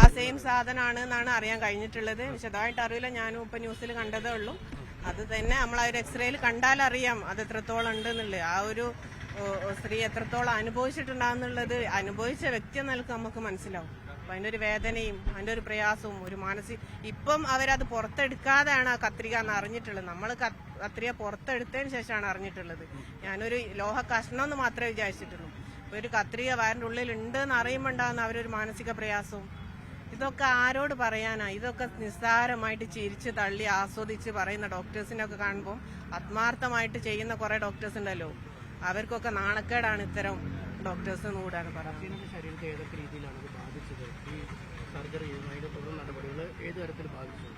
ആ സെയിം സാധനമാണ് എന്നാണ് അറിയാൻ കഴിഞ്ഞിട്ടുള്ളത്. വിശദമായിട്ട് അറിയില്ല, ഞാനും ഇപ്പൊ ന്യൂസിൽ കണ്ടതേ ഉള്ളൂ. അത് തന്നെ നമ്മൾ ആ ഒരു എക്സ്റേയിൽ കണ്ടാലറിയാം അത് എത്രത്തോളം ഉണ്ടെന്നുള്ളത്. ആ ഒരു സ്ത്രീ എത്രത്തോളം അനുഭവിച്ചിട്ടുണ്ടാകുന്നുള്ളത് അനുഭവിച്ച വ്യക്തി എന്നൊക്കെ നമുക്ക് മനസ്സിലാവും. അപ്പൊ അതിന്റെ ഒരു വേദനയും അതിന്റെ ഒരു പ്രയാസവും ഒരു ഇപ്പം അവരത് പുറത്തെടുക്കാതെയാണ് ആ കത്രിക എന്ന് അറിഞ്ഞിട്ടുള്ളത്. നമ്മൾ കത്രിക പുറത്തെടുത്തതിന് ശേഷമാണ് അറിഞ്ഞിട്ടുള്ളത്. ഞാനൊരു ലോഹ കഷ്ണം എന്ന് മാത്രമേ വിചാരിച്ചിട്ടുള്ളൂ. ഒരു കത്രിക വയറിന്റെ ഉള്ളിൽ ഉണ്ട് എന്ന് അറിയുമ്പോൾ ഉണ്ടാകുന്ന അവരൊരു മാനസിക പ്രയാസവും ഇതൊക്കെ ആരോട് പറയാനാ? ഇതൊക്കെ നിസ്സാരമായിട്ട് ചിരിച്ച് തള്ളി ആസ്വദിച്ച് പറയുന്ന ഡോക്ടേഴ്സിനൊക്കെ കാണുമ്പോൾ ആത്മാർത്ഥമായിട്ട് ചെയ്യുന്ന കുറെ ഡോക്ടേഴ്സ് ഉണ്ടല്ലോ, അവർക്കൊക്കെ നാണക്കേടാണ് ഇത്തരം ഡോക്ടേഴ്സ് എന്ന് കൂടാണ് പറയുന്നത്. ശരീരത്തെ ഏതൊക്കെ രീതിയിലാണ് ബാധിച്ചത്? ഈ സർജറി തുടർ നടപടികൾ ഏത് തരത്തിൽ ബാധിച്ചു?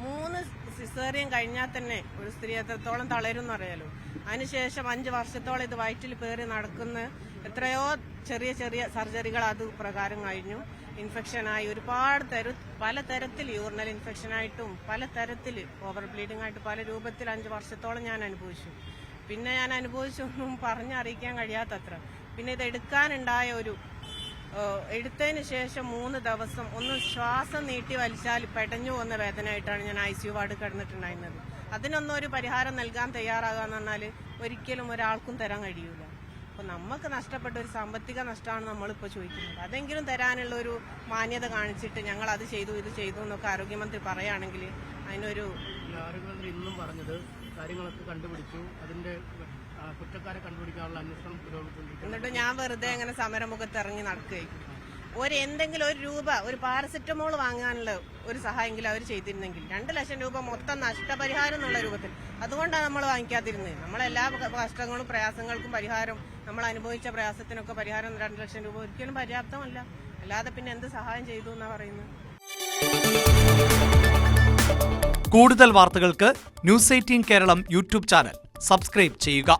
3 സിസേറിയൻ കഴിഞ്ഞാൽ തന്നെ ഒരു സ്ത്രീ എത്രത്തോളം തളരും എന്നറിയാലോ. അതിനുശേഷം 5 വർഷത്തോളം ഇത് വയറ്റിൽ പേറി നടക്കുന്ന എത്രയോ ചെറിയ ചെറിയ സർജറികൾ അത് പ്രകാരം കഴിഞ്ഞു. ഇൻഫെക്ഷനായി ഒരുപാട് പലതരത്തിൽ യൂറിനൽ ഇൻഫെക്ഷനായിട്ടും പലതരത്തിൽ ഓവർ ബ്ലീഡിംഗ് ആയിട്ട് പല രൂപത്തിൽ 5 വർഷത്തോളം ഞാൻ അനുഭവിച്ചു. പിന്നെ ഞാൻ അനുഭവിച്ചൊന്നും പറഞ്ഞറിയിക്കാൻ കഴിയാത്തത്ര. പിന്നെ ഇത് എടുക്കാനുണ്ടായ എടുത്തതിന് ശേഷം 3 ദിവസം ഒന്ന് ശ്വാസം നീട്ടി വലിച്ചാൽ പെടഞ്ഞു പോകുന്ന വേദനയായിട്ടാണ് ഞാൻ ICU വാർഡ് കിടന്നിട്ടുണ്ടായിരുന്നത്. അതിനൊന്നും ഒരു പരിഹാരം നൽകാൻ തയ്യാറാകാന്ന് പറഞ്ഞാൽ ഒരിക്കലും ഒരാൾക്കും തരാൻ കഴിയൂല. അപ്പൊ നമുക്ക് നഷ്ടപ്പെട്ട ഒരു സാമ്പത്തിക നഷ്ടമാണ് നമ്മളിപ്പോൾ ചോദിക്കുന്നത്. അതെങ്കിലും തരാനുള്ള ഒരു മാന്യത കാണിച്ചിട്ട് ഞങ്ങൾ അത് ചെയ്തു ഇത് ചെയ്തു എന്നൊക്കെ ആരോഗ്യമന്ത്രി പറയുകയാണെങ്കിൽ അതിനൊരു ആരോഗ്യമന്ത്രി ഇന്നും പറഞ്ഞത് കാര്യങ്ങളൊക്കെ കണ്ടുപിടിച്ചു, അതിന്റെ കുറ്റക്കാരെ കണ്ടുപിടിക്കാനുള്ള അന്വേഷണം പുരോഗമിച്ചുകൊണ്ടിരിക്കുന്നു. എന്നിട്ട് ഞാൻ വെറുതെ അങ്ങനെ സമരമുഖത്ത് ഇറങ്ങി നടക്കുകയായിരിക്കും. എന്തെങ്കിലും ഒരു രൂപ ഒരു പാരസെറ്റമോൾ വാങ്ങാനുള്ള ഒരു സഹായമെങ്കിലും അവർ ചെയ്തിരുന്നെങ്കിൽ 2 ലക്ഷം രൂപ മൊത്തം നഷ്ടപരിഹാരം എന്നുള്ള രൂപത്തിൽ, അതുകൊണ്ടാണ് നമ്മൾ വാങ്ങിക്കാതിരുന്നത്. നമ്മളെല്ലാ കഷ്ടങ്ങളും പ്രയാസങ്ങൾക്കും പരിഹാരം, നമ്മൾ അനുഭവിച്ച പ്രയാസത്തിനൊക്കെ പരിഹാരം 2 ലക്ഷം രൂപ ഒരിക്കലും പര്യാപ്തമല്ല. അല്ലാതെ പിന്നെ എന്ത് സഹായം ചെയ്തു എന്നാ പറയുന്നത്? കൂടുതൽ വാർത്തകൾക്ക് News 18 Keralam YouTube channel subscribe ചെയ്യുക.